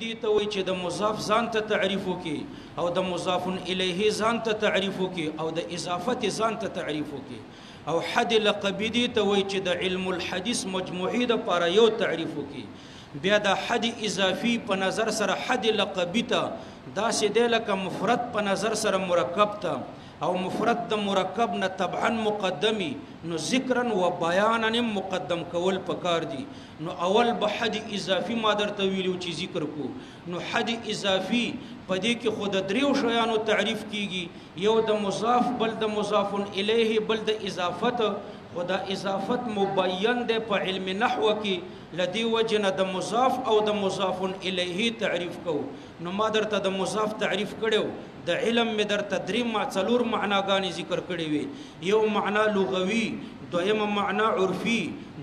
دي ته وایي چې د مضاف ځان ته تعریف وکړي او د مضاف الیه ځان ته تعریف وکړي او د اضافت ځان ته تعریف وکړي او حد لقبی دي ته وایي چې د علم الحدیث مجموعي د پاره یو تعریف وکړي بیا د حد اضافي په نظر سره حد لقبی ته داسې دی لکه مفرد په نظر سره مرکب ته او مفرد د مرکب نه طبعا مقدمي نو ذکرا و بیانا مقدم کول پکار دي نو اول به حد اضافي ما درته ویلو چې ذکر کو نو حد اضافي په دې کې خود دریو شیانو تعریف کیږي یو د مضاف بل د مضاف الیه بل د اضافت خدا اضافت مبین ده په علم نحو کې لدی وجنه د مضاف او د مضاف الیه تعریف کو نو ما درته د مضاف تعریف کړو د علم می در تدریم ما څلور معناګانی ذکر کړی وي یو معنا لغوي دویم معنا عرفي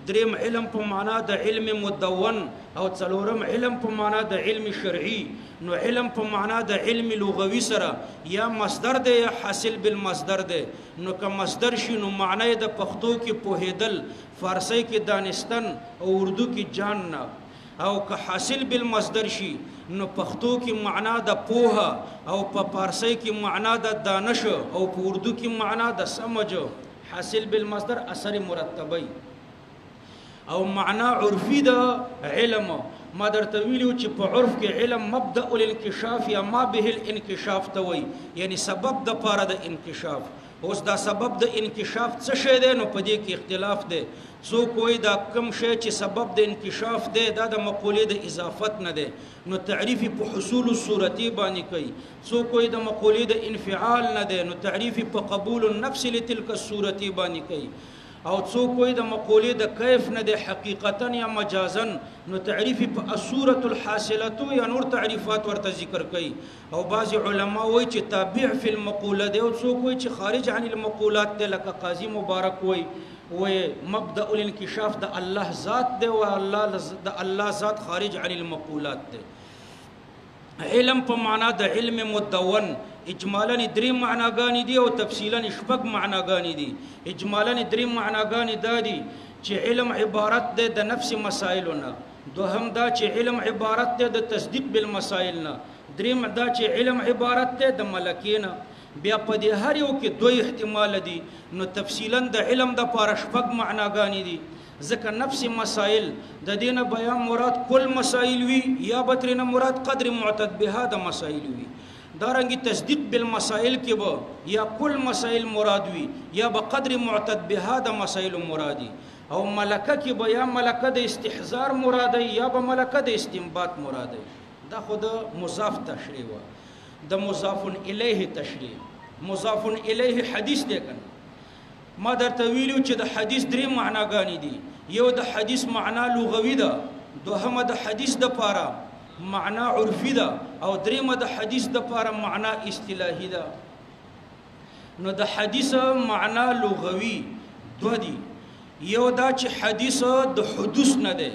دریم علم په معنا د علم مدون او څلورم علم په معنا د علم شرعي نو علم په معنا د علم لغوي سره یا مصدر دی یا حاصل بالمصدر دی نو که مصدر شي نو معنی د پښتو کې پوهیدل فارسی کې دانستن او اردو کې جاننا او که حاصل بالمصدر شي نو پښتو کې معنا د پوهه او په فارسی کې معنا د دانش او په اردو کې معنا د سمج حاصل بالمصدر اثر مرتبي او معنا عرفي د علم ما درته ویلو چې په عرف کې علم مبدا الانکشاف یا ما به الانکشاف ته وایي یعنی سبب د پاره د انکشاف اوس دا سبب د انکشاف څه شی دی نو په دې کې اختلاف دی څوک وایي دا کم شی چې سبب د انکشاف دی دا د مقولې د اضافت نه دی نو تعریف په حصول الصورتي باندې کوي څوک وایي د مقولې د انفعال نه دی نو تعریف په قبول النفس لتلك الصورتي باندې کوي او څوک وایي د مقولې د کیف نه دی حقیقتا یا مجازا نو تعریف په الصورة الحاصله یا نور تعریفات ورته ذکر کوي او بعض علما وایي چې تابع فی المقوله دی او څوک وایي چې خارج عن المقولات دی لکه قاضی مبارک وایي مبدا الانکشاف د الله ذات دی او الله ذات خارج عن المقولات دی علم په معنا د علم مدون اجمالا درې معناګانې دي او تفصیلا شپږ معناګانې دي اجمالا درې معناګانې دا دي چې علم عبارت ده د نفس مسائلنا دوهم دا چې علم عبارت ده د تصدیق بالمسائل نه دریم دا چې علم عبارت ده د ملکینا بیا په دې هر یو کې دوه احتمال دي نو تفصیلا د علم د پاره شپږ معناګانې دي ځکه نفس مسائل د دینه بیان مراد کل مسائل وی یا بترنه مراد قدر معتد بها د مسائل وی دارنګي تصدیق بالمسائل کې به یا کل مسائل مراد وی یا بقدر معتد بها د مسائل مرادي او ملکه کې به یا ملکه د استحضار مرادي یا به ملکه د استنباط مرادي دا خود مضاف تشریح و د مضاف الیه تشریح مضاف الیه حدیث دی کنه ما درته ویلو چې د حدیث درې معناګانې دي یو د حدیث معنا لغوي ده دوهمه د حدیث د پاره معنا عرفي ده او دریمه د حدیث د پاره معنا اصطلاحي ده نو د حدیث معنا لغوي دوه دي یو دا چې حدیث د حدوث نه ده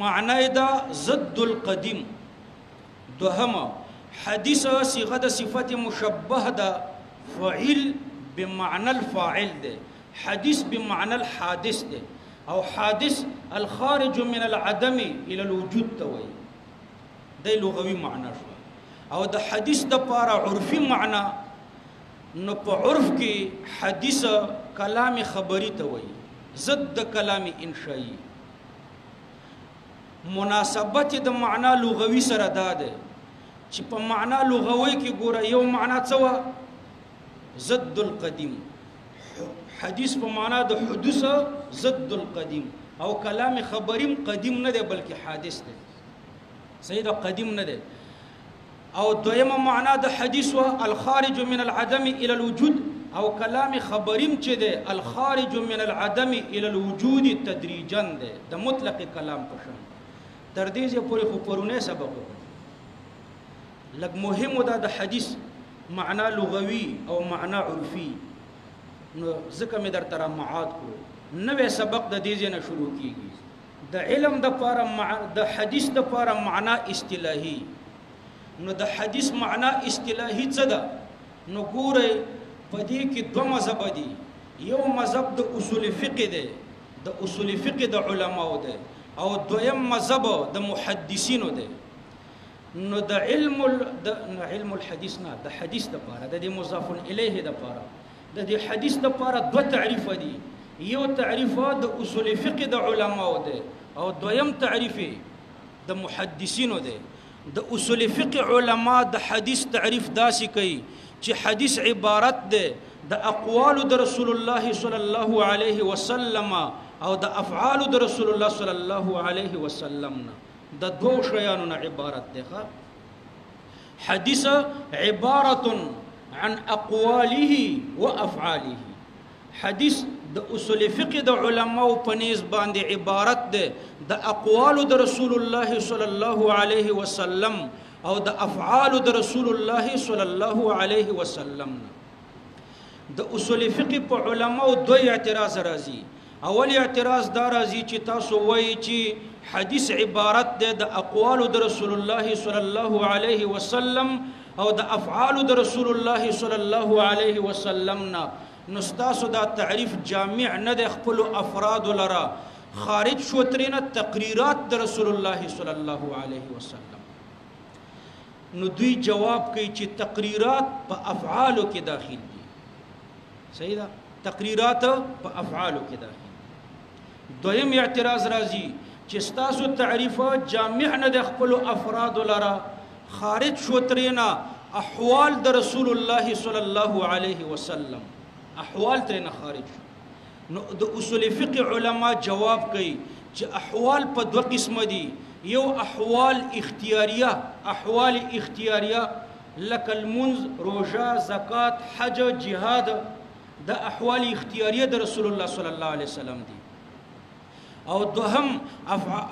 معنا ده ضد القدیم دوهمه حدیث صيغه د صفت مشبه ده فعل بمعنى الفاعل ده حديث بمعنى الحادث ده او حادث الخارج من العدم الى الوجود توي ده لغوي معنى شو او ده حديث ده پارا عرفي معنى نو په عرف کې حديث کلام خبري توي ضد کلام انشائي مناسبت د معنى لغوي سره ده چې په معنى لغوي کې ګوره یو معنى څه ضد القدیم حدیث په معنا د حدوث ضد القدیم او کلام خبریم قدیم نه دی بلکې حادث دی صحیح دا قدیم نه دی او دویمه معنا د حدیث وا الخارج من العدم الى الوجود او کلام خبریم چې دی الخارج من العدم الى الوجود تدریجا دی د مطلق کلام په شان تر دې پورې خو پرونه سبق لګ مهم دا د حدیث معنا لغوي او معنا عرفي نو ځکه مې در تر معاد کو نوې سبق د دې نه شروع کیږي د علم د پاره د حدیث د پاره معنا اصطلاحي نو د حدیث معنا اصطلاحي څه ده نو ګوره په دې کې دوه مذهب دي یو مذهب د اصول فقه دی د اصول فقه د علماو دی او دویم مذهب د محدثینو دی نو د علم الحديث نه د حدیث د پاره د مضاف الیه د پاره د حدیث د پاره دو تعریف دي یو تعریف د اصول فقه د علماء ده او دویم تعریف د محدثینو ده د اصول فقه علماء د حدیث تعریف داسې کوي چې حدیث عبارت ده د اقوال د رسول الله صلی الله علیه وسلم او د افعال د رسول الله صلی الله علیه وسلم د دو شیانو نه عبارت ده حدیث عبارت عن اقواله وافعاله حدیث د اصول فقه د علماء په نسبت باندې عبارت ده د اقوال د رسول الله صلی الله علیه وسلم او د افعال د رسول الله صلی الله علیه وسلم د اصول فقه په علماء دوه اعتراض راځي اول اعتراض دا راځي چې تاسو وایي چې حدیث عبارت ده د اقوال د رسول الله صلی الله علیه وسلم او د افعال د رسول الله صلی الله علیه وسلم نه نو ستاسو دا تعریف جامع نه د خپل افراد لرا خارج شو ترینه تقریرات د رسول الله صلی الله علیه وسلم نو دوی جواب کوي چې تقریرات په افعالو کې داخل دي صحیح ده تقریرات په افعالو کې داخل دویم اعتراض راځي چې ستاسو تعریف جامع نه د خپل افراد لرا خارج شو ترینه احوال د رسول الله صلی الله علیه وسلم احوال ترینه خارج شو نو د اصول فقه علما جواب کوي چې احوال په دوه قسم دي یو احوال اختیاریه لکه المنز روزه زکات حج جهاد د احوال اختیاریه د رسول الله صلی الله علیه وسلم دي او دوهم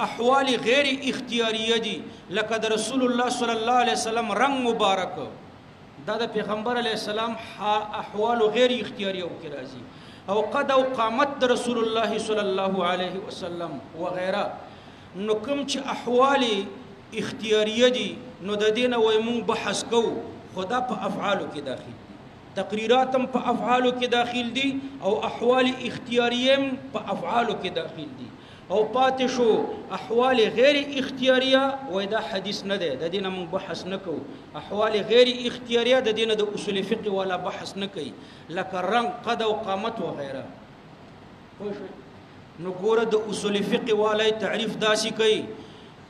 احوال غیر اختیاریه دي لکه د رسول الله صلی الله علیه وسلم رنگ مبارک دا د پیغمبر علیه السلام احوال غیر اختیاریه او کې راځي او قد او قامت د رسول الله صلی الله علیه وسلم وغیره نو کوم چې احوال اختیاریه دي نو د دینه وای مونږ بحث کوو خدا په افعالو کې داخل دي تقریراتم په افعالو کې داخل دي او احوال اختیاریه په افعالو کې داخل دي او پاتې شو احوال غیر اختیاریه وای دا حدیث نه ده د دینه مونږ بحث نکو احوال غیر اختیاریه د دینه د اصول فقه ولا بحث نکي لکه رنگ قد او قامت وغيرها نو ګوره د اصول فقه والای تعریف داسې کوي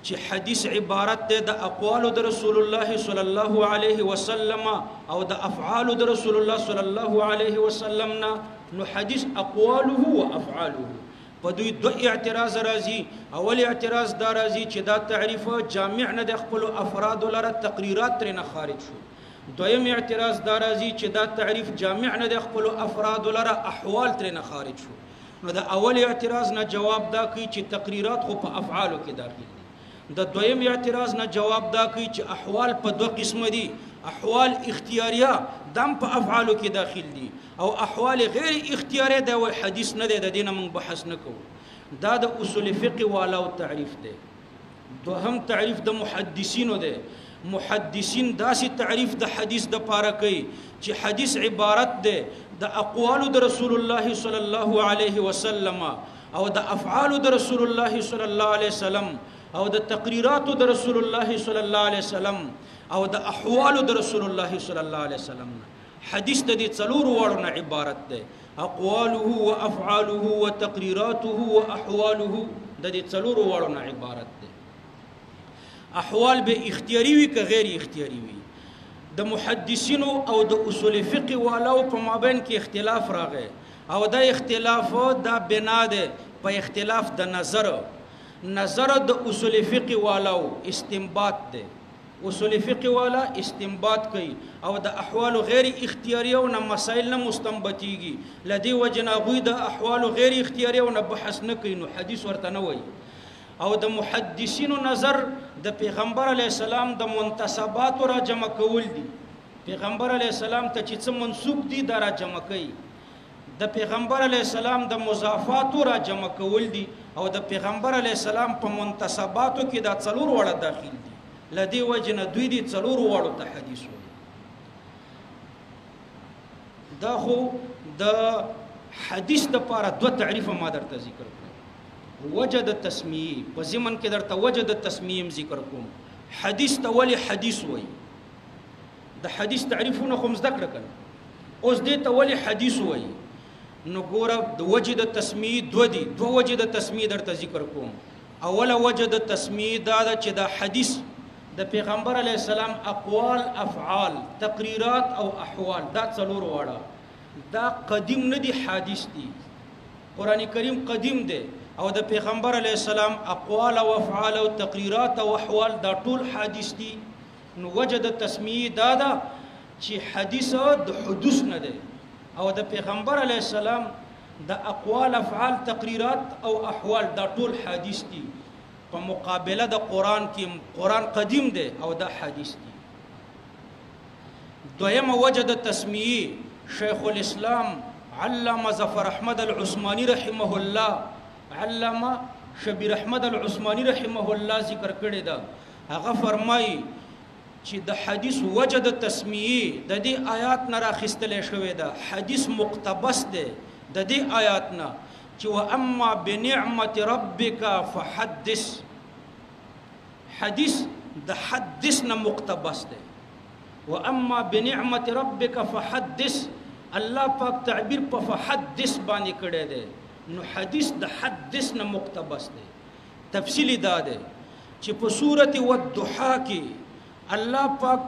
چې حدیث عبارت ده د اقوال د رسول الله صلی الله علیه وسلم او د افعال د رسول الله صلی الله علیه وسلم نو حدیث اقواله و افعاله په دوی دو اعتراض راځي اول اعتراض دا راځي چې دا تعریف جامع نه د خپل افراد لره تقریرات ترنه خارج شو دویم اعتراض دا راځي چې دا تعریف جامع نه د خپل افراد لره احوال ترنه خارج شو نو دا اول اعتراض نه جواب دا کوي چې تقریرات خو په افعالو کې داخل دي د دویم اعتراض نه جواب دا کوي چې احوال په دوه قسم دي احوال اختیاریه دم په افعالو کې داخل دي او احوال غیر اختیاریه دا وای حدیث نه ده د دینه موږ بحث نکوو دا د اصول فقه والا تعریف ده دوهم تعریف د محدثینو ده محدثین داسې تعریف د حدیث د پاره کوي چې حدیث عبارت ده د اقوال د رسول الله صلی الله علیه وسلم او د افعال د رسول الله صلی الله علیه وسلم او د تقریرات د رسول الله صلی الله علیه وسلم او د احوال د رسول الله صلی الله علیه وسلم حدیث د دې څلور وړو نه عبارت ده اقواله وافعاله وتقریراته واحواله د دې څلور وړو نه عبارت ده احوال به اختیاري وي که غیر اختیاري وي د محدثینو او د اصول فقه والو په مابین کې اختلاف راغی او دا اختلاف دا بنا ده په اختلاف د نظر د اصول فقه والو استنباط ده اصول فقه والا استنباط کوي او د احوال غیر اختیاریه او نه مسائل نه مستنبطيږي لدی وجنا غوی د احوال غیر اختیاریه او نه بحث نه کوي نو حدیث ورته نه وایي او د محدثینو نظر د پیغمبر علی السلام د منتسبات را جمع کول دي پیغمبر علی السلام ته چې څه منسوب دي دا را جمع کوي د پیغمبر علی السلام د مضافات را جمع کول دي او د پیغمبر علی السلام په منتسباتو کې دا څلور وړه داخل دي لدی وجنه دوی دي څلور وړو ته حدیث وایي دا خو د حدیث د پاره دوه تعریف ما درته ذکر کړم وجد تسمیه په ضمن کې درته وجد تسمیه ذکر کوم حدیث ته ولې حدیث وایي د حدیث تعریفونه خو زده کړه کنه اوس دې ته ولې حدیث وایي نو ګوره د وجه د تسمیې دوه وجه د تسمیې درته ذکر کوم اوله وجه د تسمیې دا ده چې دا حدیث د پیغمبر علیه السلام اقوال افعال تقریرات او احوال دا څلور واړه دا قدیم نه دي حدیث دي قرآن کریم قدیم دی او د پیغمبر علیه السلام اقوال او افعال او تقریرات او احوال دا ټول حدیث دي نو وجه د تسمیې دا ده چې حدیث د حدوث نه دی او د پیغمبر علیه السلام د اقوال افعال تقریرات او احوال دا ټول حدیث دي په مقابله د قرآن کې قرآن قدیم دی او دا حدیث دي دویمه وجه د تسمیې شیخ الاسلام علامه ظفر احمد العثماني رحمه الله علامه شبیر احمد العثماني رحمه الله ذکر کړی دا هغه فرمایي چې د حدیث وجه د تسمیې د دې آیات نه راخیستلې شوې ده حدیث مقتبس دی د دې آیات نه چې واما بنعمت ربک فحدث حدیث د حدث نه مقتبس دی واما بنعمت ربک فحدث الله پاک تعبیر په فحدث باندې کړی دی نو حدیث د حدث نه مقتبس دی تفصیلی دا دی چې په سورۃ والضحى کې الله پاک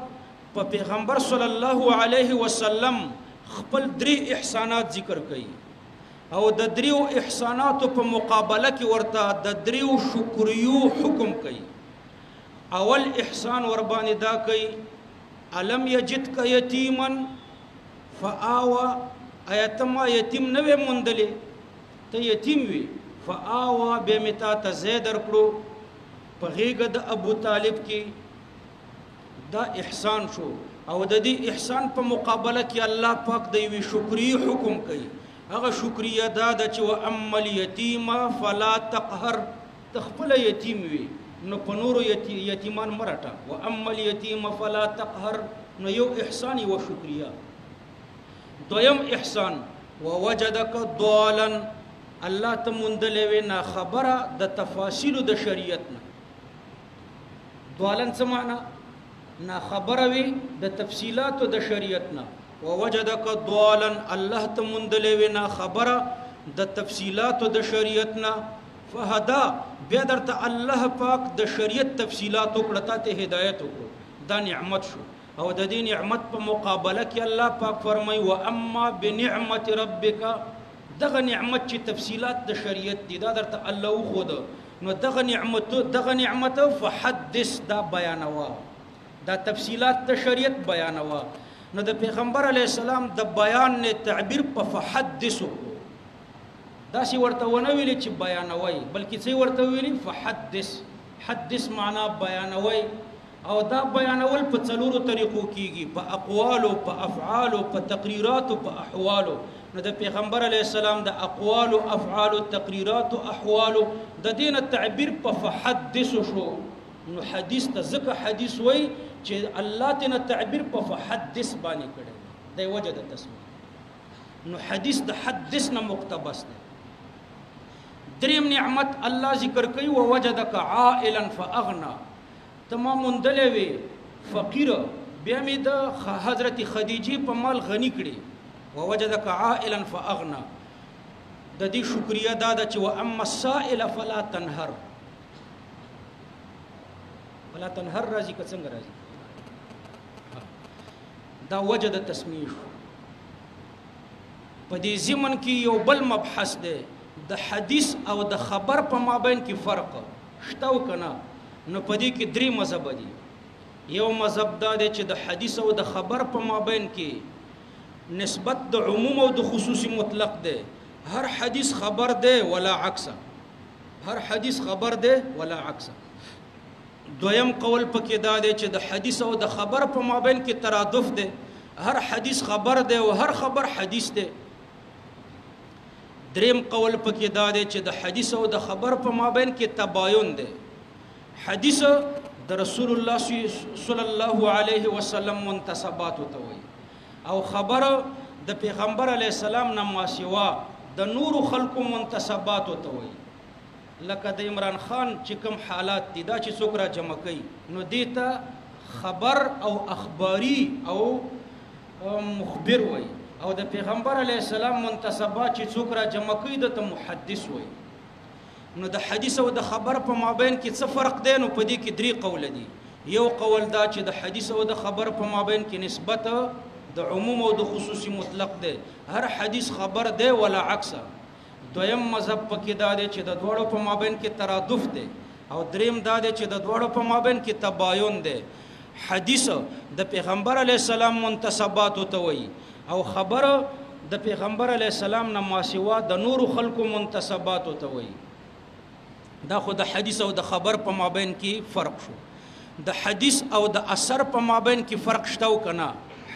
په پیغمبر صلی الله علیه وسلم خپل درې احسانات ذکر کړي او د دریو احساناتو په مقابله کې ورته د دریو شکریو حکم کوي اول احسان ور باندې دا کوي علم یجدک یتیما فآوا ایتما یتیم نه وې مونډلې ته یتیم وي فآوا به متا ته زید درکړو په غیګه د ابو طالب کې دا احسان شو او د دې احسان په مقابله کې الله پاک د یوې شکریه حکم کوي هغه شکریه دا د چې واما الیتیم فلا تقهر تخپل یتیم وي نو په نورو یتیمان مرټه واما الیتیم فلا تقهر نو یو احسان یو شکریه دویم احسان ووجدک ضالا الله ته مندلې وینا خبره د تفاصیل د شریعت نه ضالن څه معنی نا خبره وي د تفصیلات د شریعت نه ووجدک ضالا الله ته مندلې وینا خبره د تفصیلات د شریعت نه فهدا بیا درته الله پاک د شریعت تفصیلات وکړه ته هدایت وکړه دا نعمت شو او د دې نعمت په مقابله کې الله پاک فرمای و اما بنعمت ربک دغه نعمت چې تفصیلات د شریعت دي دا درته الله خو نو دغه نعمت فحدث دا بیانوا دا تفصیلات د شریعت بیانوا نو د پیغمبر علی السلام د بیان نه تعبیر په فحدثو دا سی ورته ونه ویل چې بیانوي بلکې څه ورته ویل فحدث حدث معنا بیانوي او دا بیانول په څلورو طریقو کیږي په اقوالو په افعالو په تقریراتو په احوالو نو د پیغمبر علی السلام د اقوالو افعالو تقریراتو احوالو د دین تعبیر په فحدث شو نو حدیث ته ځکه حدیث وای چې الله تینا تعبیر په فحدث باندې کړي دی وجه د تسمیه نو حدیث د حدث نه مقتبس دی دریم نعمت الله ذکر کوي ووجدک عائلا فاغنا تمام مندلوي فقیر بیا می د حضرت خدیجه په مال غنی کړي ووجدک عائلا فاغنا د دې شکریا دا چې و اما السائل فلا تنهر ولا تنهر راځي که څنګه راځي دا وجه د تسمیه په دې ضمن کې یو بل مبحث دی د حدیث او د خبر په مابین کې فرق شته او کنه نو په دې کې درې مذهب دي یو مذهب دا دی چې د حدیث او د خبر په مابین کې نسبت د عموم او د خصوصي مطلق دی هر حدیث خبر دی ولا عکس هر حدیث خبر دی ولا عکس دویم قول پکې دا دی چې د حدیث او د خبر په مابین کې ترادف دی هر حدیث خبر دی او هر خبر حدیث دی دریم قول پکې دا دی چې د حدیث او د خبر په مابین کې تباین دی حدیث د رسول الله صلی الله علیه وسلم منتسبات وي او خبر د پیغمبر علیه السلام نه ما سوا د نور خلق منتسبات وي لکه د عمران خان چې کوم حالات دي دا چې څوک را جمع کوي نو دې ته خبر او اخباری او مخبر وای او د پیغمبر علی السلام منتسبات چې څوک را جمع کوي د ته محدث وای نو د حدیث او د خبر په مابین کې څه فرق دی نو په دې کې درې قول دي یو قول دا چې د حدیث او د خبر په مابین کې نسبت د عموم او د خصوصي مطلق دی هر حدیث خبر دی ولا عکس دویم مذهب پکې دا دی چې د دوړو په مابین کې ترادف دی او دریم دا دی چې د دوړو په مابین کې تباین دی حدیث د پیغمبر علی السلام منتسبات ته وایي او خبر د پیغمبر علی السلام نه ماسوا د نور خلقو منتسبات ته وایي دا خو د حدیث او د خبر په مابین کې فرق شو د حدیث او د اثر په مابین کې فرق شته او کنه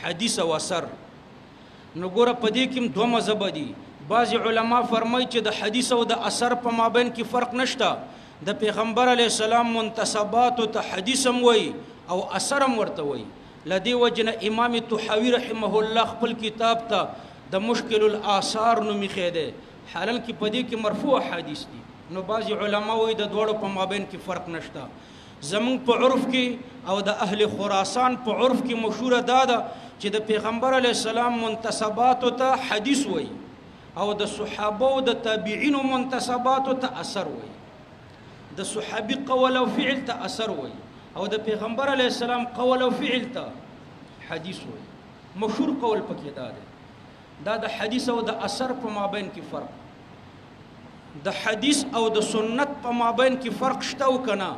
حدیث او اثر نو ګوره په دې کې دوه مذهب دي بعض علما فرمایي چې د حدیث او د اثر په مابین کې فرق نشته د پیغمبر علی السلام منتسبات ته حدیث هم وایي او اثر هم ورته وایي لدی وجنه امام طحاوی رحمه الله خپل کتاب ته د مشکل الاثار نومې خېده حالان کې په دې کې مرفوع حدیث دي نو بعض علما وایي د دوړو په مابین کې فرق نشته زمون په عرف کې او د اهل خراسان په عرف کې مشهور ده چې د پیغمبر علی السلام منتسبات ته حدیث وایي او د صحابه او د تابعین منتسبات ته اثر وایي د صحابي قول او فعل ته اثر وایي او د پیغمبر علی السلام قول او فعل ته حدیث وایي مشهور قول پکې دا د حدیث او د اثر په مابین کې فرق د حدیث او د سنت په مابین کې فرق شته او کنه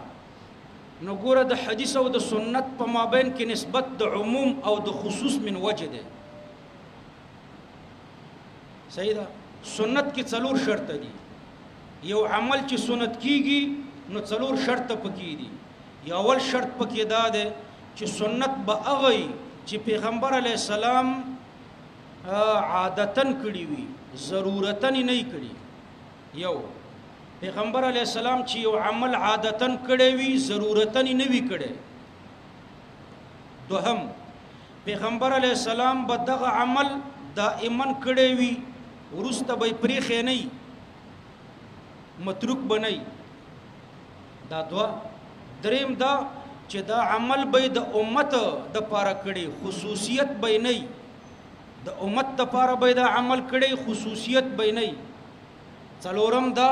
نو ګوره د حدیث او د سنت په مابین کې نسبت د عموم او د خصوص من وجه ده صحیح ده سنت کې څلور شرط دي یو عمل چې سنت کیږي نو څلور شرط پکې دي یو اول شرط پکې دا ده چې سنت به هغه چې پیغمبر علی السلام عادتن کړی وي ضرورتن نه کړی یو پیغمبر علی السلام چې یو عمل عادتن کړی وي ضرورتن نه وی کړی دوهم پیغمبر علی السلام به دغه عمل دائما کړی وي ورسته به پریخې نه متروک بنئ دا دوا دریم دا چې دا عمل به د امت د پاره کړي خصوصیت به نه د امت د پاره به دا عمل کړي خصوصیت به نه څلورم دا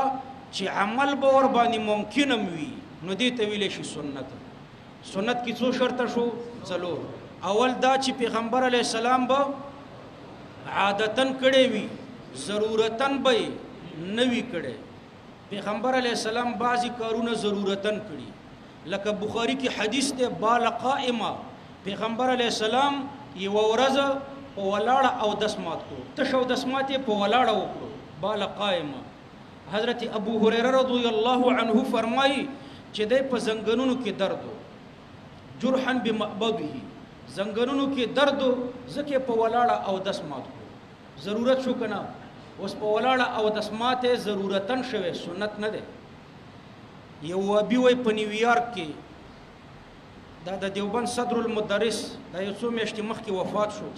چې عمل به ور باندې ممکنم وي نو دې ته ویل شي سنت سنت کې څو شرط شو څلور اول دا چې پیغمبر علی السلام به عادتن کړي وي ضرورتن به نه وی کړي پیغمبر علی السلام بعضی کارونه ضرورتن کړي لکه بخاری کی حدیث ته بال قائمه پیغمبر علی السلام یو ورځ په ولاړه او دسمات کو تشو دسمات په ولاړه وکړو بال قائمه حضرت ابو هريره رضی الله عنه فرمایي چې د په زنګونو کې درد جرحن بمقبضه زنګونو کې درد زکه په ولاړه او دسمات کو ضرورت شو کنه اوس په ولاړه او دسمات ضرورتن شوه سنت نه ده یو ابي وای په نیویارک کې دا د دیوبند صدر المدرس دا یو څو میاشتې مخکې وفات شو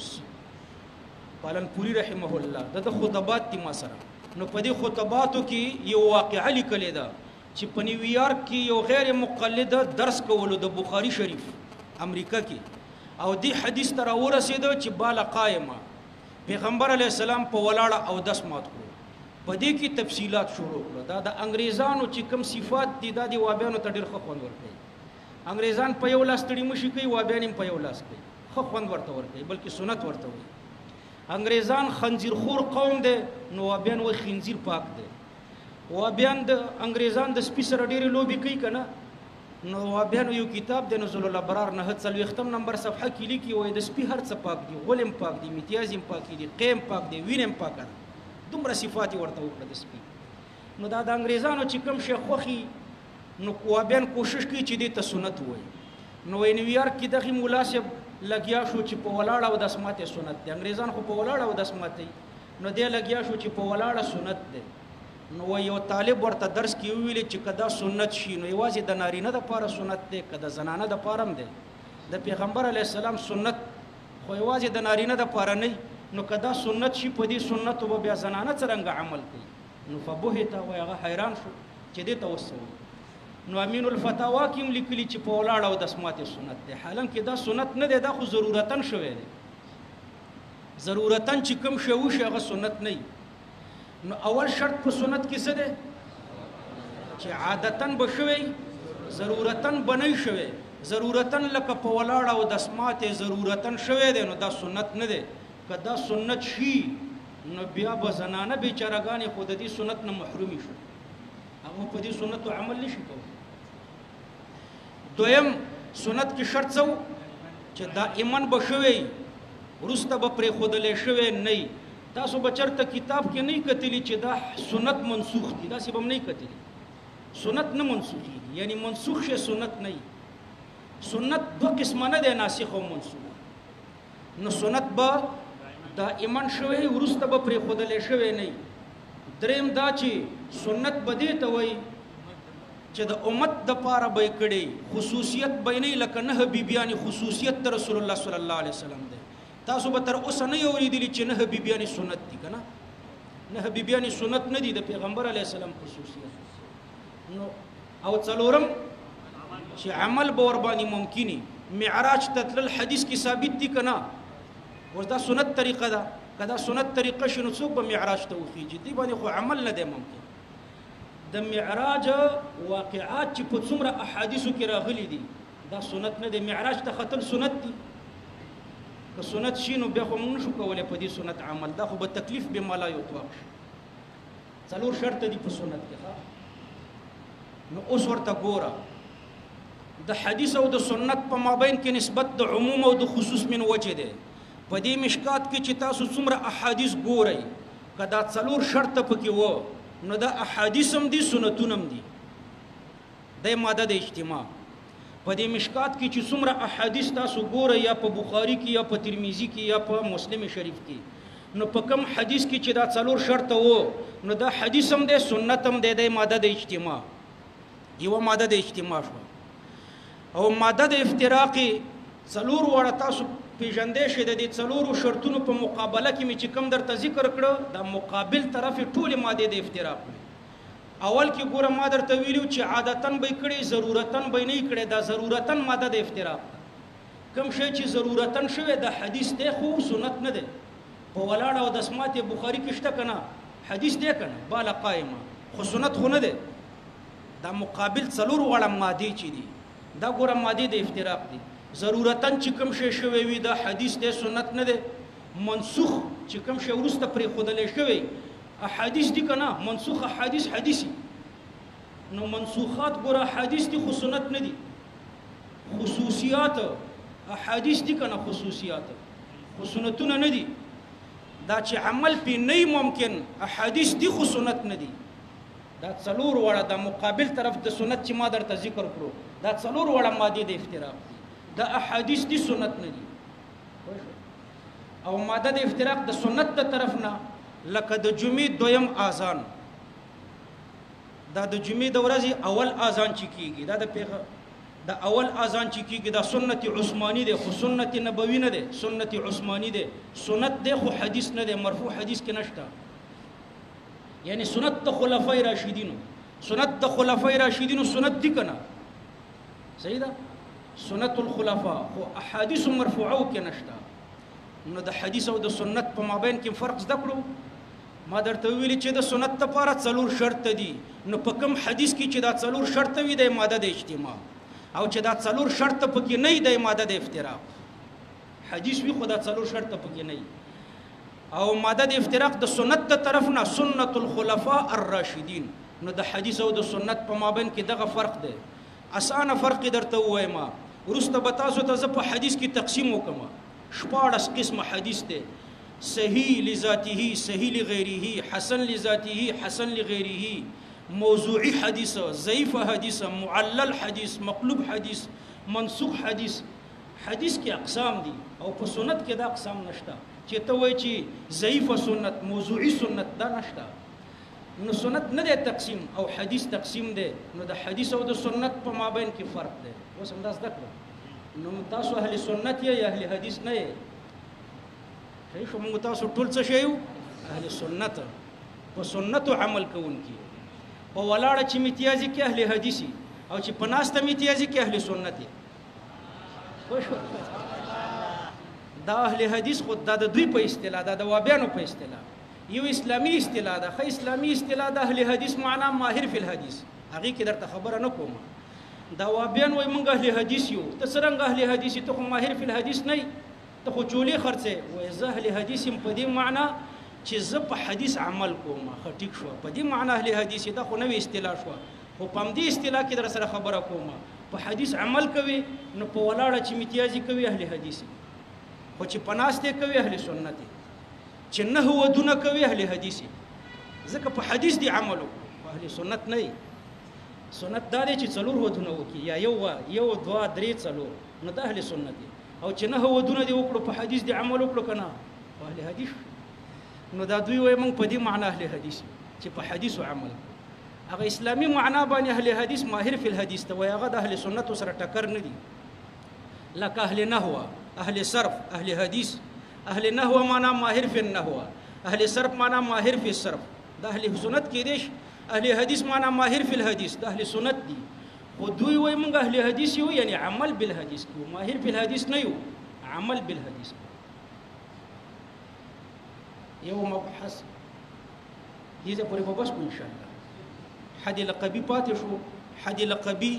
پالنپوري رحمه الله د خطبات دي ما سره نو په دې خطباتو کې یو واقعه لیکلې ده چې په نیویارک کې یو غیر مقلد درس کولو د بخاری شریف امریکا کې او دې حدیث تر ورسېده چې بال قائمه پیغمبر علی السلام په ولاړه او دسمات کو په دې کې تفصيلات شروع کړه دا د انګريزانو چې کوم صفات دي دا دی وابیانو ته ډېر خوند ورکړي انګريزان په یو لاس تړي مشي کوي وابیان هم په یو لاس کوي خوند ورته ورکړي بلکې سنت ورته وي انګريزان خنزیر خور قوم دي نو وابیان وای خنزیر پاک دي وابیان د انګريزان د سپیسر ډېر لوبي کوي کنه نو وابیان یو کتاب د نزول الابرار نه څلوي ختم نمبر صفحه کې لیکي وای د سپی هر څه پاک دي غلم پاک دي امتیازم پاک دي قیم پاک دي وینم پاک دي دومره صفات ورته وکړه د سپی نو دا د انګريزانو چې کوم شیخ خوخي نو وابیان کوشش کوي چې دې ته سنت وای نو نیویارک کې دغه مناسب لګیا شو چې په ولاړه او د اسماته سنت دي انګريزان خو په ولاړه او د اسماته نو دې لګیا شو چې په ولاړه سنت دي نو یو طالب ورته درس کې ویل چې کدا سنت شي نو یوازې د نارینه د پاره سنت دی کدا زنانه د پاره هم دی د پیغمبر علی السلام سنت خو یوازې د نارینه د پاره نه نو کدا سنت شي په دې سنت او بیا زنانه څنګه عمل کوي نو فبهته و هغه حیران شو چې دې ته وسو نو امین الفتاوا کې هم لیکلي چې په ولاړ او د اسمات سنت دی حالانکه دا سنت نه دی دا خو ضرورتن شوی دی ضرورتن چې کوم شی وشي هغه سنت نه نو اول شرط په سنت کې څه دی چې عادتن بشوي ضرورتن بنئ شوی ضرورتن لکه په ولاړ او د اسمات ضرورتن شوی دی نو دا سنت نه دی که دا سنت شي نو بیا به زنانه بیچارهګانې خو د دې سنت نه محرومي شو هغه په دې سنتو عمل نشي کولی دویم سنت کې شرط څه چې دائما به شوی وروسته به پرېښودلی شوی نه تاسو به چېرته کتاب کې نه کتلی چې دا سنت منسوخ دي داسې به هم نه کتلی سنت نه منسوخېږي یعنی منسوخ شی سنت نه سنت دو قسمه نه دی ناسخ او منسوخ نو سنت به دائما شوی وروسته به پرېښودلی شوی نه دریم دا چې سنت به دې ته وایي چې د امت دپاره به یې کړی خصوصیت به یې نه لکه 9 بیبیانې خصوصیت د رسول الله صلی الله علیه وسلم دی تاسو به تر اوسه نه یې اورېدلي چې 9 بیبیانې سنت دي که نه 9 بیبیانې سنت نه دي د پیغمبر علیه السلام خصوصیت نو او څلورم چې عمل به ورباندې ممکني معراج ته تلل حدیث کې ثابت دي که نه اوس دا سنت طریقه ده که دا سنت طریقه شي نو څوک به معراج ته وخیږي دې باندې خو عمل نه دی ممکن د معراج واقعات چې په څومره احادیثو کې راغلي دي دا سنت نه دی معراج ته ختل سنت دي که سنت شي نو بیا خو موږ نشو کولی په دې سنت عمل دا خو به تکلیف بما لا یطاق شي څلور شرط دي په سنت کې نو اوس ورته ګوره د حدیث او د سنت په مابین کې نسبت د عموم او د خصوص من وجه دی په دې مشکات کې چې تاسو څومره احادیث ګورئ که دا څلور شرطه پکې و نو دا احادیث هم دي سنتون هم دي د ماده د اجتماع په دې مشکات کې چې څومره احادیث تاسو ګورئ یا په بخاری کې یا په ترمذی کې یا په مسلم شریف کې نو په کوم حدیث کې چې دا څلور شرطه و نو دا حدیث هم دی سنت هم دی د ماده د اجتماع یوه ماده د اجتماع شو او ماده د افتراق څلور وړه تاسو پیژندې شئ د دې څلورو شرطونو په مقابله کې مې چې کوم درته ذکر کړه دا مقابل طرف ټولې مادې د افتراق اول کې ګوره ما درته ویلو چې عادتن به یې کړې ضرورتن به یې نه کړې دا ضرورتن ماده د افتراق کوم شی چې ضرورتن شوی د حدیث دی خو سنت نه دی په ولاړه او د اسمات بخاري کې شته که نه حدیث دی که نه بالا قائمه خو سنت خو نه دی دا مقابل څلور وړه مادې چې دي دا ګوره مادې د افتراق دي ضرورتن چې کوم شی شوی وي دا حدیث دی سنت نه دی منسوخ چې کوم شی وروسته پرېښودلی شوی احادیث دي که نه منسوخ احادیث حدیثي نو منسوخات ګوره احادیث دي خو سنت نه دي خصوصیات احادیث دي که نه خصوصیات خو سنتونه نه دي دا چې عمل پې نه ممکن احادیث دي خو سنت نه دي دا څلور وړه د مقابل طرف د سنت چې ما درته ذکر کړو دا څلور وړه مادې د افتراق دي دا احادیث دي سنت نه دي او ماده د افتراق د سنت د طرف نه لکه د جمعې دویم اذان دا د جمعې د ورځې اول اذان چې کیږي دا د اول اذان چې کیږي دا سنت عثماني دی خو سنت نبوي نه دی سنت عثماني دی سنت دی خو حدیث نه دی مرفوع حدیث کې نشته یعنی سنت د خلفای راشدینو سنت د خلفای راشدینو سنت دي کنه صحیح ده سنت الخلفاء خو احادیث مرفوعه کې نشته نو د حدیث او د سنت په مابین کې فرق زده کړو ما درته ویلي چې د سنت لپاره څلور شرط دي نو په کوم حدیث کې چې دا څلور شرط وي د ماده د اجتماع او چې دا څلور شرط پکې نه وي د ماده د افتراق حدیث وي خو دا څلور شرط پکې نه وي او ماده د افتراق د سنت د طرف نه سنت الخلفاء الراشدین نو د حدیث او د سنت په مابین کې دغه فرق دی اسانه فرق درته وایم ورسته به تاسو ته زه په حدیث کې تقسیم وکم 14 قسم حدیث دی صحیح لذاته صحیح لغیره حسن لذاته حسن لغیره موضوعی حدیث ضعیف حدیث معلل حدیث مقلوب حدیث منسوخ حدیث حدیث کې اقسام دي او په سنت کې دا اقسام نشته چې ته وایي چې ضعیف سنت موضوعی سنت دا نشته نو سنت نه دی تقسیم او حدیث تقسیم دی نو د حدیث او د سنت په مابین کې فرق دی اوس هم دا زده کړه نو تاسو اهل سنت یا اهل حدیث نه یې صحیح شو موږ تاسو ټول څه شی یو اهل سنت په سنتو عمل کوونکي په ولاړه چې امتیازي کې اهل حدیثي او چې په ناسته امتیازي کې اهل سنت دا اهل حدیث خود دا د دوی په اصطلاح دا د وابیانو په اصطلاح یو اسلامي اصطلاح ده. خو اسلامي اصطلاح د اهل حدیث معنا ماهر فی الحدیث هغه کې درته خبره نه کوم. دا وابیان وای مونږ اهل حدیث یو. ته څنګه اهل حدیث ته خو ماهر فی الحدیث نه ته خو چولې خرڅه وای زه اهل حدیث په دې معنا چې زه په حدیث عمل کوم. خو ټیک شو په دې معنا اهل حدیث دا خو نوې اصطلاح شو. خو په دې اصطلاح کې در سره خبره کوم په حدیث عمل کوي نو په ولاړه چې امتیازي کوي اهل حدیث خو چې پناسته کوي اهل سنت چې نه ودونه کوي اهل حدیث ځکه په حدیث دی عمل او اهل سنت نه. سنت دا دی چې څلور ودونه وکي یا یو دوا درې څلور نو د اهل سنت دی. او چې نه ودونه دی وکړو په حدیث دی عمل وکړو کنه اهل حدیث نو دا دوی وای موږ په دې معنا اهل حدیث چې په حدیث عمل. هغه اسلامي معنا باندې اهل حدیث ماهر فی الحدیث ته وای هغه د اهل سنت سره ټکر نه دی. لکه اهل نحو اهل صرف اهل حدیث. اهل نحو معنا ماهر فی النحو اهل صرف معنا ماهر فی الصرف. د اهل سنت کې دیش اهل حدیث معنا ماهر فی الحدیث د اهل سنت دی. خو دوی وای موږ اهل حدیث یو یعنی عمل بالحدیث کو ماهر فی الحدیث نه یو عمل بالحدیث. یو مبحث دې پورې په بس کو ان شاء الله. حد لقبی پاتې شو. حد لقبی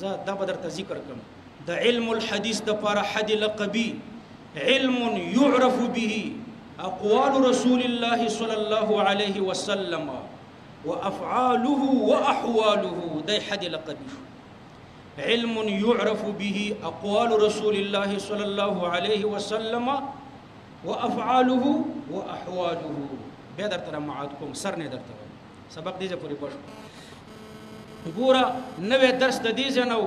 زه دا به درته ذکر کوم. د علم الحديث د پاره حد لقبی علم يعرف به اقوال رسول الله صلى الله عليه وسلم وافعاله واحواله. د حد لقبی علم يعرف به اقوال رسول الله صلى الله عليه وسلم وافعاله واحواله. به درته معادکم سر نه درته سبق دې پوری پښ ګورا نوې درس د دې جنو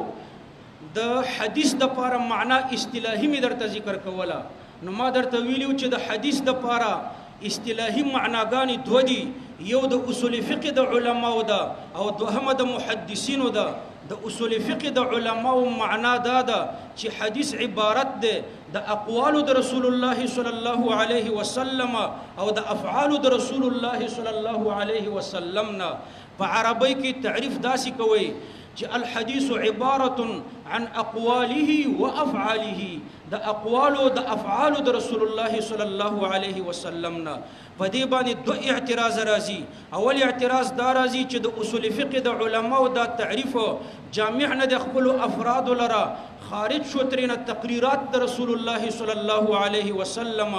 د حدیث د پاره معنا اصطلاحي می درته ذکر کوله. نو ما درته ویلو چې د حدیث د پاره اصطلاحي معناګانی دو دي. یو د اصول فقه د علماو ده او دوهمه د محدثینو ده. د اصول فقه د علماو معنا دا ده چې حدیث عبارت ده د اقوال د رسول الله صلی الله علیه وسلم او د افعال د رسول الله صلی الله علیه وسلم نه. په عربی کې تعریف داسې کوي چې الحديث عبارة عن أقواله وأفعاله. د اقوال او د افعال د رسول الله صلی الله علیه وسلم نه. په دې باندې دو اعتراض راځي. اول اعتراض دا راځي چې د اصول فقه د علماو دا تعریف جامع نه د خپل افراد لره خارج شو ترینه تقریرات د رسول الله صلی الله علیه وسلم.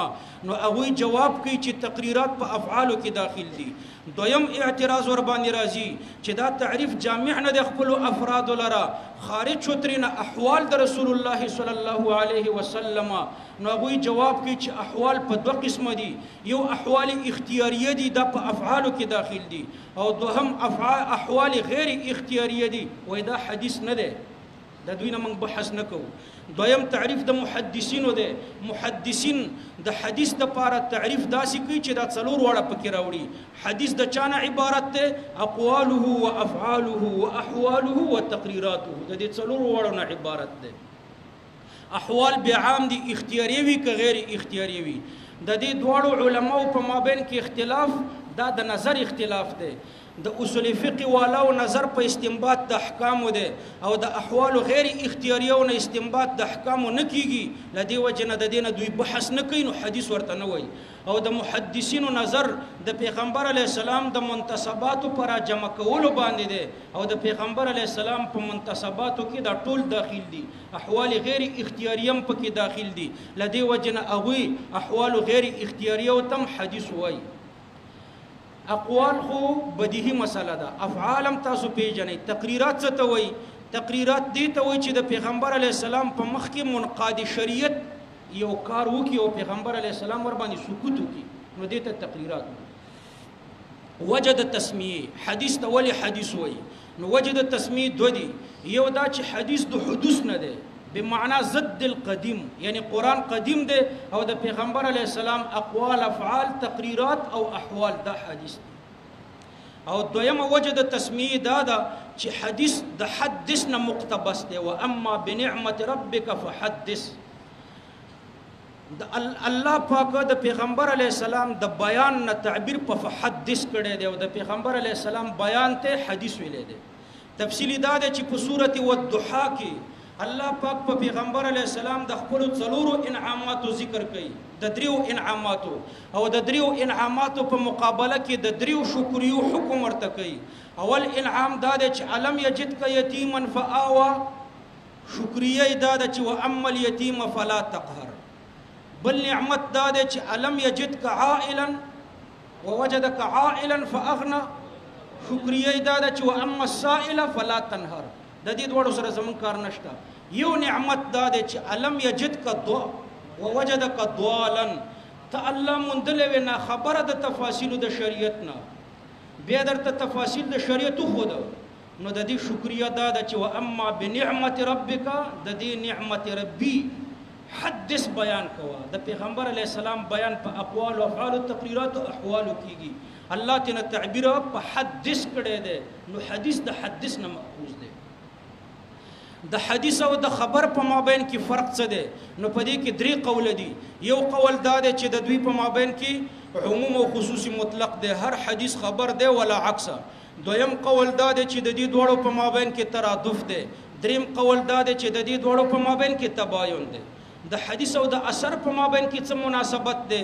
نو هغه جواب کوي چې تقریرات په افعالو کې داخل دي. دویم اعتراض ور باندې راځي چې دا تعریف جامع نه د خپل افراد لره خارج شو ترینه احوال د رسول الله صلی الله علیه وسلم. نو هغه جواب کوي چې احوال په دوه قسم دي. یو احوال اختیاریه دي دا په افعالو کې داخل دي او دوهم احوال غیر اختیاریه دي وای دا حدیث نه ده. دا دوی نه موږ بحث نکوو. دویم تعریف د محدثینو ده. محدثین د حدیث د پاره تعریف داسې کوي چې دا څلور وړه پکې راوړي. حدیث د چانه عبارت ده اقواله وافعاله واحواله وتقریراته. د دې څلور وړو نه عبارت ده. احوال به عام دي اختیاري وي که غیر اختیاري وي. د دې دواړو علماو په مابین کې اختلاف دا د نظر اختلاف ده. د اصول فقه والاو نظر په استنباط د احکام ده او د احوال غیر اختیاریو نه استنباط د احکام نه کیږي. لدی وجنه د دینه دوی بحث نه کوي نو حدیث ورته نه وای. او د محدثینو نظر د پیغمبر علی السلام د منتسباتو پر جمع کولو باندې ده او د پیغمبر علی السلام په منتسباتو کې دا ټول داخل دي. احوال غیر اختیاریم پکې داخل دي. لدی وجنه هغه احوال غیر اختیاریو تم حدیث وای. اقوال خو بدیهی مسله ده. افعالم تاسو پیژنئ. تقریرات څه ته وایي؟ تقریرات دې ته وایي چې د پیغمبر علیه السلام په مخ کې منقاد شریعت یو کار وکړي او پیغمبر علیه السلام ور باندې سکوت وکړي نو دې ته تقریرات وایي. وجه د تسمیه حدیث ته ولې حدیث وایي؟ نو وجه د تسمیه دو دي. یو دا چې حدیث د حدوث نه ده بمعنى ضد القديم يعني قرآن قديم ده او ده پیغمبر علیہ السلام اقوال افعال تقریرات او احوال دا حدیث. او دویم وجه د تسمیه دا ده چې حدیث د حدث نه مقتبس ده. و اما بنعمت ربك فحدث. الله پاک د پیغمبر علی السلام د بیان نه تعبیر په فحدث کړي دی او د پیغمبر علی السلام بیان ته حدیث ویلې دی. تفصیلی دا ده چې په سورته والضحا کې الله پاک په پیغمبر علی السلام د خپل څلورو انعاماتو ذکر کوي، د دریو انعاماتو، او د دریو انعاماتو په مقابله کې د دریو شکریو حکم ورته کوي. اول انعام دا ده چې علم یجدک یتیما فآوا، شکریه دا ده چې واما الیتیم فلا تقهر. بل نعمت دا ده چې علم یجدک عائلا ووجدک عائلا فاغنى، شکریه دا ده چې واما السائل فلا تنهر. د دې دوړو سره زمون کار نشته. یو نعمت دا ده چې علم یجدک ضا ووجدک ضالا، ته الله مندلې نه خبره د تفاصیل د شریعت نه، بیا درته تفاصیل د شریعت خو ده، نو د دې شکریه دا ده چې واما بنعمت ربک، د دې نعمت ربی حدث بیان کوا. د پیغمبر علیہ السلام بیان په اقوال او افعال او تقریرات او احوال کیږي. الله تعالی تعبیر په حدث کړي دي، نو حدیث د حدث نه ماخوذ دي. د حدیث او د خبر په مابین کې فرق څه دی؟ نو په دې کې درې قول دي. یو قول دا دی چې د دوی په مابین کې عموم او خصوصي مطلق دی، هر حدیث خبر دی ولا عکس. دویم قول دا دی چې د دې دوړو په مابین کې ترادف دی. دریم قول دا دی چې د دې دوړو په مابین کې تباین دی. د حدیث او د اثر په مابین کې څه مناسبت ده؟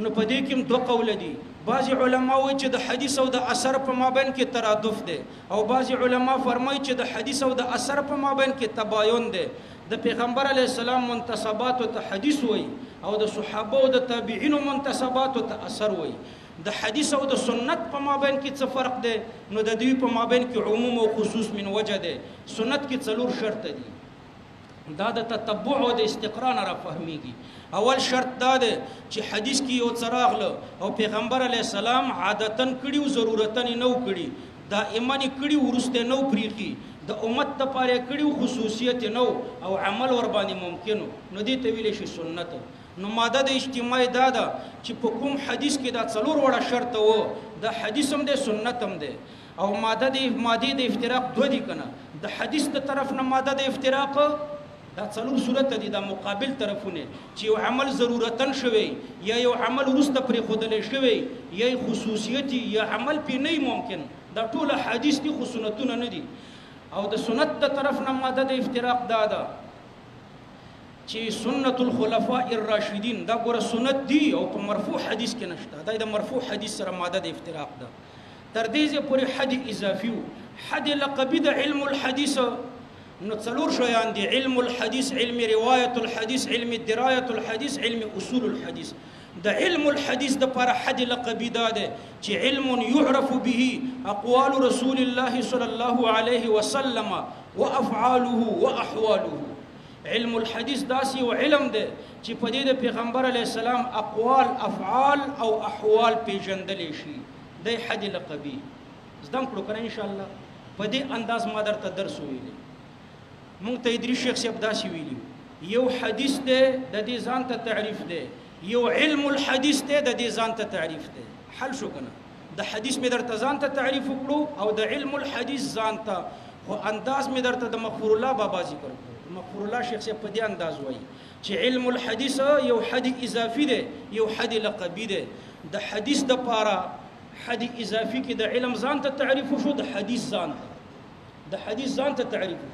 نو په دې کې دوه قول دي. بعضی علما وایي چې د حدیث او د اثر په مابین کې ترادف ده، او بعضی علما فرمایي چې د حدیث او د اثر په مابین کې تباین ده. د پیغمبر علی السلام منتسبات ته حدیث وایي، او د صحابه او د تابعین منتسبات ته اثر وایي. د حدیث او د سنت په مابین کې څه فرق ده؟ نو د دوی په مابین کې عموم او خصوص من وجه ده. سنت کې څلور شرط دي، دا د تتبع او د استقرا نه را فهمیږي. اول شرط دا ده چې حدیث کې یو څراغ له او پیغمبر علی السلام عادتن کړي او ضرورتن نه کړي، دائما کړي ورسته نو پریخي، د امت لپاره کړي خصوصیت نو او عمل ور باندې ممکنو، نو دې ته ویل شي سنت. نو ماده د اجتماع دا ده چې په کوم حدیث کې دا څلور وړه شرط وو، د حدیث هم ده سنت هم ده. او ماده د افتراق دوه دي کنه، د حدیث د طرف نه ماده د افتراق دا څلور صورت دي، دا مقابل طرفونه چې یو عمل ضرورتن شوی، یا یو عمل ورسته پرې خودلې شوی، یا خصوصیت یا عمل پې نه ممکن، دا ټول حدیث دي خو سنتونه نه دي. او د سنت د طرف نه ماده د افتراق دا ده چې سنت الخلفاء الراشدین، دا ګوره سنت دی او په مرفوع حدیث کې نشته، دا د مرفوع حدیث سره ماده د افتراق ده. تر دې پورې حد اضافي و، حد لقبی د علم الحدیث. نو څلور شیان دي: علم الحدیث، علم روایت الحدیث، علم درایت الحدیث، علم اصول الحدیث. د علم الحدیث د پر حد لقبی دا ده چې علم يعرف به اقوال رسول الله صلی الله علیه وسلم وافعاله واحواله. علم الحدیث داسې و علم ده چې په دې د پیغمبر علیه السلام اقوال، افعال او احوال پیژندل شي. د حد لقبی زدم کړو کنه ان شاء الله. په دې انداز ما درته درس ویلی. مونږ ته ادریس شیخ صاحب داسې ویلی، یو حدیث ده د دې ځان ته تعریف ده، یو علم الحدیث ده د دې ځان ته تعریف ده. حل شو کنه. د حدیث مې درته ځان ته تعریف وکړو او د علم الحدیث ځان ته، خو انداز مې درته د مغفور الله بابا ذکر کړو. مغفور الله شیخ صاحب په دې انداز وایي چې علم الحدیث یو حد اضافي ده، یو حد لقبی ده. د حدیث د پاره حد اضافي کې د علم ځان ته تعریف شو، د حدیث ځان ته، د حدیث ځان ته تعریف،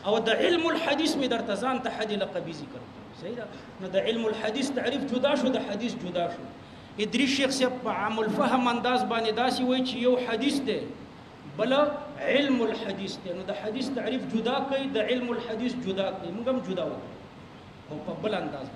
او د علم الحدیث مې درته ځان ته حد لقبی ذکر کړو. صحیح ده؟ نو د علم الحدیث تعریف جدا شو، د حدیث جدا شو. ادریس شیخ صاحب په عام الفهم انداز باندې داسې وایي چې یو حدیث ده بل علم الحدیث ده، نو د حدیث تعریف جدا کوي، د علم الحدیث جدا کوي، موږ هم جدا وکړو او په بل انداز